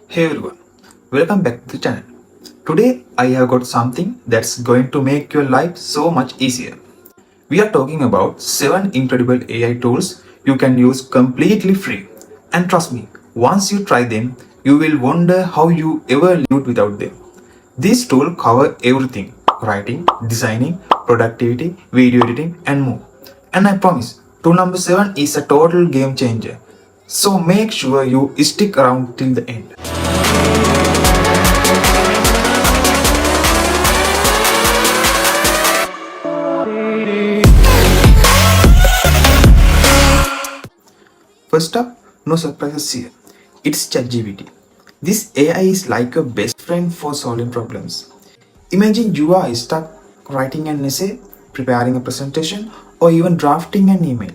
Hey everyone, welcome back to the channel. Today I have got something that's going to make your life so much easier. We are talking about 7 incredible AI tools you can use completely free. And trust me, once you try them, you will wonder how you ever lived without them. These tools cover everything: writing, designing, productivity, video editing, and more. And I promise, tool number 7 is a total game changer. So make sure you stick around till the end. First up, no surprises here. It's ChatGPT. This AI is like a best friend for solving problems. Imagine you are stuck writing an essay, preparing a presentation, or even drafting an email.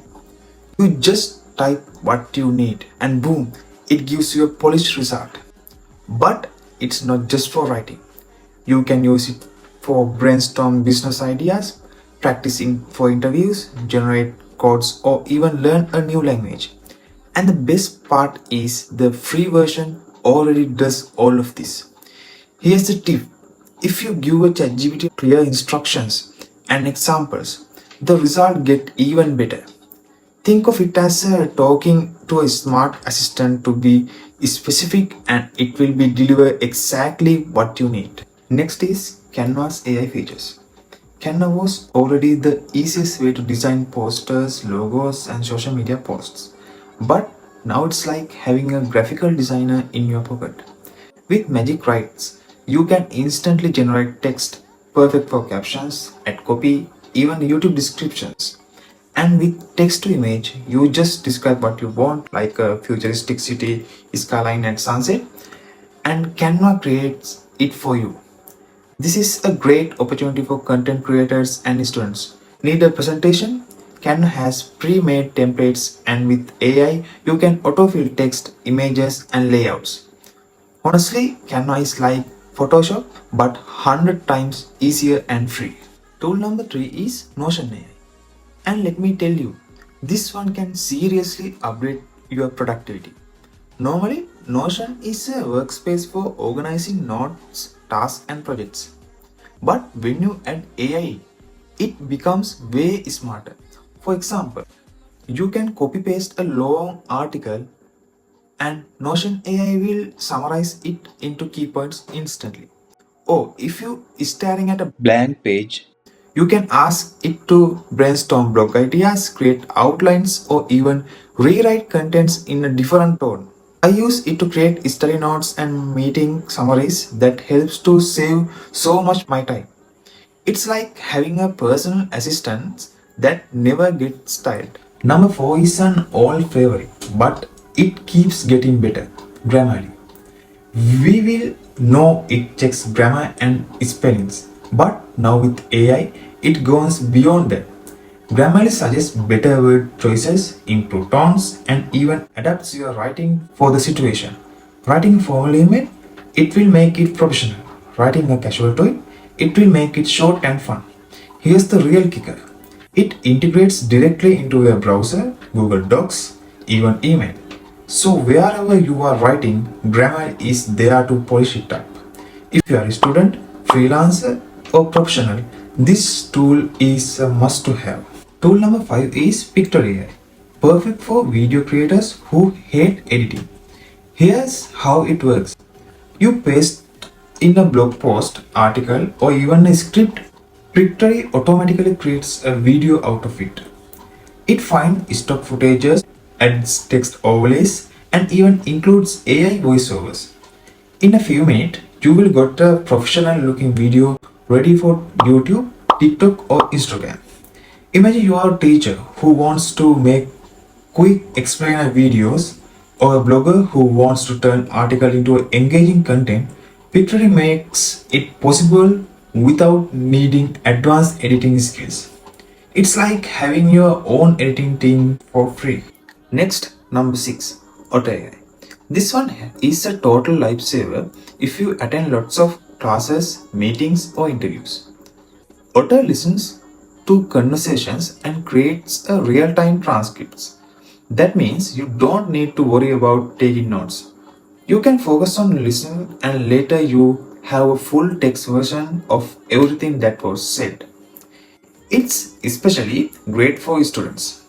You just type what you need and boom, it gives you a polished result. But it's not just for writing. You can use it for brainstorm business ideas, practicing for interviews, generate codes, or even learn a new language. And the best part is the free version already does all of this. Here's the tip. If you give a ChatGPT clear instructions and examples, the result get even better. Think of it as talking to a smart assistant to be specific and it will be deliver exactly what you need. Next is Canva's AI features. Canva was already the easiest way to design posters, logos, and social media posts. But now it's like having a graphical designer in your pocket. With Magic Writes, you can instantly generate text perfect for captions, add copy, even YouTube descriptions. And with text to image, you just describe what you want, like a futuristic city, skyline, and sunset, and Canva creates it for you. This is a great opportunity for content creators and students. Need a presentation? Canva has pre-made templates, and with AI, you can autofill text, images, and layouts. Honestly, Canva is like Photoshop but 100 times easier and free. Tool number 3 is Notion AI. And let me tell you, this one can seriously upgrade your productivity. Normally, Notion is a workspace for organizing notes, tasks, and projects. But when you add AI, it becomes way smarter. For example, you can copy paste a long article and Notion AI will summarize it into key points instantly. Or if you staring at a blank page, you can ask it to brainstorm blog ideas, create outlines, or even rewrite contents in a different tone. I use it to create study notes and meeting summaries that helps to save so much my time. It's like having a personal assistant that never gets tired. Number 4 is an old favorite, but it keeps getting better. Grammarly. We will know it checks grammar and spellings, but now with AI, it goes beyond that. Grammarly suggests better word choices, improve tones, and even adapts your writing for the situation. Writing a formal email, it will make it professional. Writing a casual tweet, it will make it short and fun. Here's the real kicker. It integrates directly into your browser, Google Docs, even email. So wherever you are writing, grammar is there to polish it up. If you are a student, freelancer, or professional, this tool is a must to have. Tool number 5 is Picture AI, perfect for video creators who hate editing. Here's how it works. You paste in a blog post, article, or even a script, Pictory automatically creates a video out of it. It finds stock footages, adds text overlays, and even includes AI voiceovers. In a few minutes, you will get a professional looking video ready for YouTube, TikTok, or Instagram. Imagine you are a teacher who wants to make quick explainer videos or a blogger who wants to turn article into engaging content. Pictory makes it possible without needing advanced editing skills. It's like having your own editing team for free. Next, number 6, Auto AI. This one is a total lifesaver if you attend lots of classes, meetings, or interviews. Auto listens to conversations and creates a real-time transcripts. That means you don't need to worry about taking notes. You can focus on listening and later you have a full text version of everything that was said. It's especially great for students.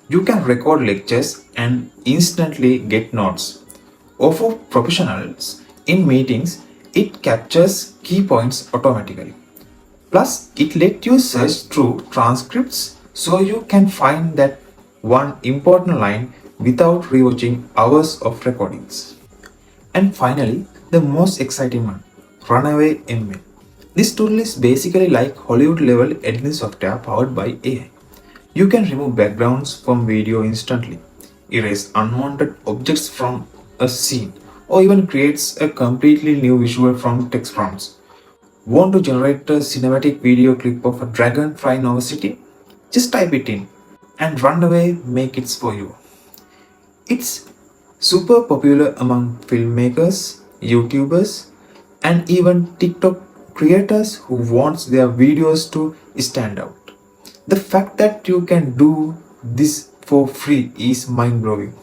You can record lectures and instantly get notes. Or for professionals, in meetings, it captures key points automatically. Plus, it lets you search through transcripts so you can find that one important line without rewatching hours of recordings. And finally, the most exciting one, Runaway ML. This tool is basically like Hollywood level editing software powered by AI. You can remove backgrounds from video instantly, erase unwanted objects from a scene, or even creates a completely new visual from text prompts. Want to generate a cinematic video clip of a dragon flying over city? Just type it in and Runaway make it for you. It's super popular among filmmakers, YouTubers, and even TikTok creators who wants their videos to stand out. The fact that you can do this for free is mind-blowing.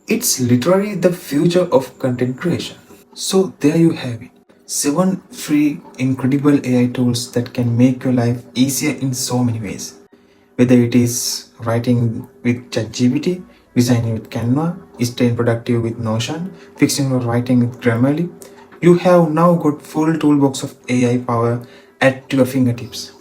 It's literally the future of content creation. So there you have it. 7 free incredible AI tools that can make your life easier in so many ways. Whether it is writing with ChatGPT, designing with Canva, staying productive with Notion, fixing your writing with Grammarly, you have now got full toolbox of AI power at your fingertips.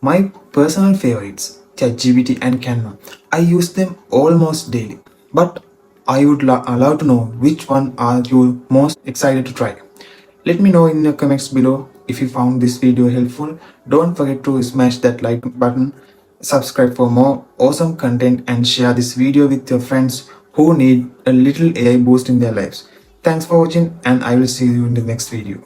My personal favorites, ChatGPT and Canva, I use them almost daily. But I would love to know which one are you most excited to try. Let me know in the comments below if you found this video helpful. Don't forget to smash that like button, subscribe for more awesome content and share this video with your friends who need a little AI boost in their lives. Thanks for watching and I will see you in the next video.